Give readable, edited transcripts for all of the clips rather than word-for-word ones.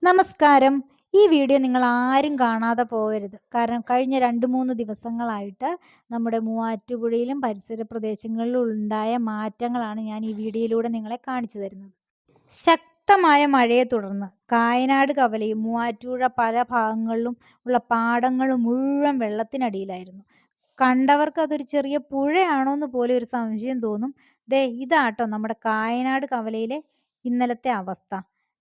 നമസ്കാരം. ഈ വീഡിയോ നിങ്ങൾ ആരും കാണാതെ പോകരുത്. കാരണം കഴിഞ്ഞ 2, 3 ദിവസങ്ങളായിട്ട് നമ്മുടെ മൂവാറ്റുപുഴയിലും പരിസര പ്രദേശങ്ങളിലും ഉണ്ടായ മാറ്റങ്ങളാണ് ഞാൻ ഈ വീഡിയോയിലൂടെ നിങ്ങളെ കാണിച്ചു തരുന്നത്. ശക്തമായ മഴയെ തുടർന്ന് കായനാട് കവലയും മൂവാറ്റുപുഴ പല ഭാഗങ്ങളിലും ഉള്ള പാടങ്ങൾ മുഴുവൻ വെള്ളത്തിനടിയിലായിരുന്നു. കണ്ടവർക്ക് അതൊരു ചെറിയ പുഴയാണോന്ന് പോലും ഒരു സംശയം തോന്നും. ദേ ഇതാട്ടോ നമ്മുടെ കായനാട് കവലയിലെ ഇന്നലത്തെ അവസ്ഥ.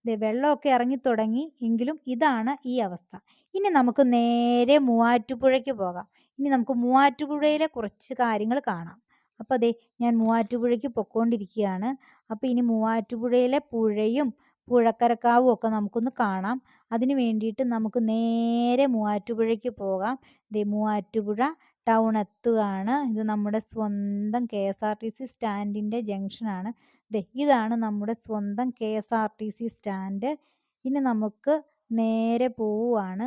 ദേ വെള്ളമൊക്കെ ഇറങ്ങിത്തുടങ്ങി എങ്കിലും ഇതാണ് ഈ അവസ്ഥ. ഇനി നമുക്ക് നേരെ മൂവാറ്റുപുഴയ്ക്ക് പോകാം. ഇനി നമുക്ക് മൂവാറ്റുപുഴയിലെ കുറച്ച് കാര്യങ്ങൾ കാണാം. അപ്പോൾ ദേ ഞാൻ മൂവാറ്റുപുഴയ്ക്ക് പൊക്കോണ്ടിരിക്കുകയാണ്. അപ്പോൾ ഇനി മൂവാറ്റുപുഴയിലെ പുഴയും പുഴക്കരക്കാവും ഒക്കെ നമുക്കൊന്ന് കാണാം. അതിന് വേണ്ടിയിട്ട് നമുക്ക് നേരെ മൂവാറ്റുപുഴയ്ക്ക് പോകാം. ദേ മൂവാറ്റുപുഴ ടൗൺ എത്തുകയാണ്. ഇത് നമ്മുടെ സ്വന്തം KSRTC സ്റ്റാൻഡിൻ്റെ ജംഗ്ഷനാണ്. ദേ ഇതാണ് നമ്മുടെ സ്വന്തം KSRTC സ്റ്റാൻഡ്. ഇനി നമുക്ക് നേരെ പോവുകയാണ്.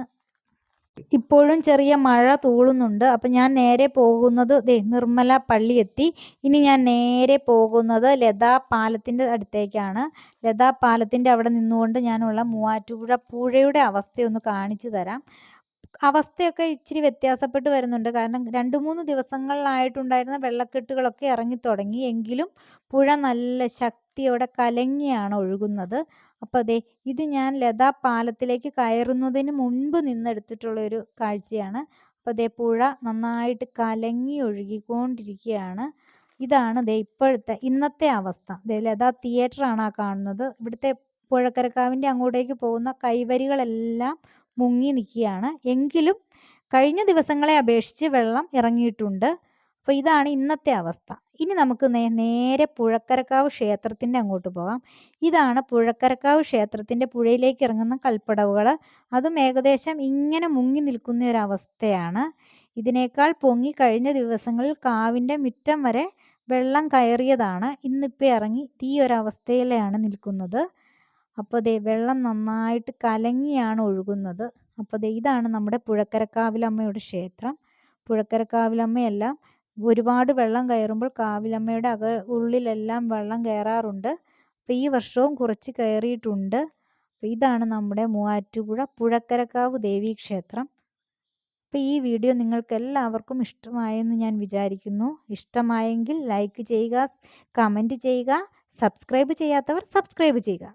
ഇപ്പോഴും ചെറിയ മഴ തൂളുന്നുണ്ട്. അപ്പം ഞാൻ നേരെ പോകുന്നത് ദേ നിർമ്മല പള്ളി എത്തി. ഇനി ഞാൻ നേരെ പോകുന്നത് ലതാ പാലത്തിൻ്റെ അടുത്തേക്കാണ്. ലതാ പാലത്തിൻ്റെ അവിടെ നിന്നുകൊണ്ട് ഞാനുള്ള മൂവാറ്റുപുഴ പുഴയുടെ അവസ്ഥയൊന്ന് കാണിച്ചു തരാം. അവസ്ഥയൊക്കെ ഇച്ചിരി വ്യത്യാസപ്പെട്ട് വരുന്നുണ്ട്. കാരണം 2, 3 ദിവസങ്ങളിലായിട്ടുണ്ടായിരുന്ന വെള്ളക്കെട്ടുകളൊക്കെ ഇറങ്ങിത്തുടങ്ങി. എങ്കിലും പുഴ നല്ല ശക്തിയോടെ കലങ്ങിയാണ് ഒഴുകുന്നത്. അപ്പോൾ ദേ ഇത് ഞാൻ ലതാ പാലത്തിലേക്ക് കയറുന്നതിന് മുൻപ് നിന്നെടുത്തിട്ടുള്ളൊരു കാഴ്ചയാണ്. അപ്പോൾ ദേ പുഴ നന്നായിട്ട് കലങ്ങി ഒഴുകിക്കൊണ്ടിരിക്കുകയാണ്. ഇതാണ് ദേ ഇന്നത്തെ അവസ്ഥ. ദേ ലതാ തിയേറ്ററാണ് ആ കാണുന്നത്. ഇവിടുത്തെ പുഴക്കരക്കാവിൻ്റെ അങ്ങോട്ടേക്ക് പോകുന്ന കൈവരികളെല്ലാം മുങ്ങി നിൽക്കുകയാണ്. എങ്കിലും കഴിഞ്ഞ ദിവസങ്ങളെ അപേക്ഷിച്ച് വെള്ളം ഇറങ്ങിയിട്ടുണ്ട്. അപ്പോൾ ഇതാണ് ഇന്നത്തെ അവസ്ഥ. ഇനി നമുക്ക് നേരെ പുഴക്കരക്കാവ് ക്ഷേത്രത്തിൻ്റെ അങ്ങോട്ട് പോകാം. ഇതാണ് പുഴക്കരക്കാവ് ക്ഷേത്രത്തിൻ്റെ പുഴയിലേക്ക് ഇറങ്ങുന്ന കൽപ്പടവുകൾ. അതും ഏകദേശം ഇങ്ങനെ മുങ്ങി നിൽക്കുന്ന ഒരവസ്ഥയാണ്. ഇതിനേക്കാൾ പൊങ്ങി കഴിഞ്ഞ ദിവസങ്ങളിൽ കാവിൻ്റെ മുറ്റം വരെ വെള്ളം കയറിയതാണ്. ഇന്നിപ്പോൾ ഇറങ്ങി ഈ ഒരവസ്ഥയിലാണ് നിൽക്കുന്നത്. അപ്പോൾ ദേ വെള്ളം നന്നായിട്ട് കലങ്ങിയാണ് ഒഴുകുന്നത്. അപ്പോൾ ദേ ഇതാണ് നമ്മുടെ പുഴക്കരക്കാവിലമ്മയുടെ ക്ഷേത്രം. പുഴക്കരക്കാവിലമ്മയെല്ലാം ഒരുപാട് വെള്ളം കയറുമ്പോൾ കാവിലമ്മയുടെ ഉള്ളിലെല്ലാം വെള്ളം കയറാറുണ്ട്. അപ്പോൾ ഈ വർഷവും കുറച്ച് കയറിയിട്ടുണ്ട്. അപ്പോൾ ഇതാണ് നമ്മുടെ മൂവാറ്റുപുഴ പുഴക്കരക്കാവ് ദേവീക്ഷേത്രം. അപ്പോൾ ഈ വീഡിയോ നിങ്ങൾക്ക് എല്ലാവർക്കും ഇഷ്ടമായെന്ന് ഞാൻ വിചാരിക്കുന്നു. ഇഷ്ടമായെങ്കിൽ ലൈക്ക് ചെയ്യുക, കമൻറ്റ് ചെയ്യുക, സബ്സ്ക്രൈബ് ചെയ്യാത്തവർ സബ്സ്ക്രൈബ് ചെയ്യുക.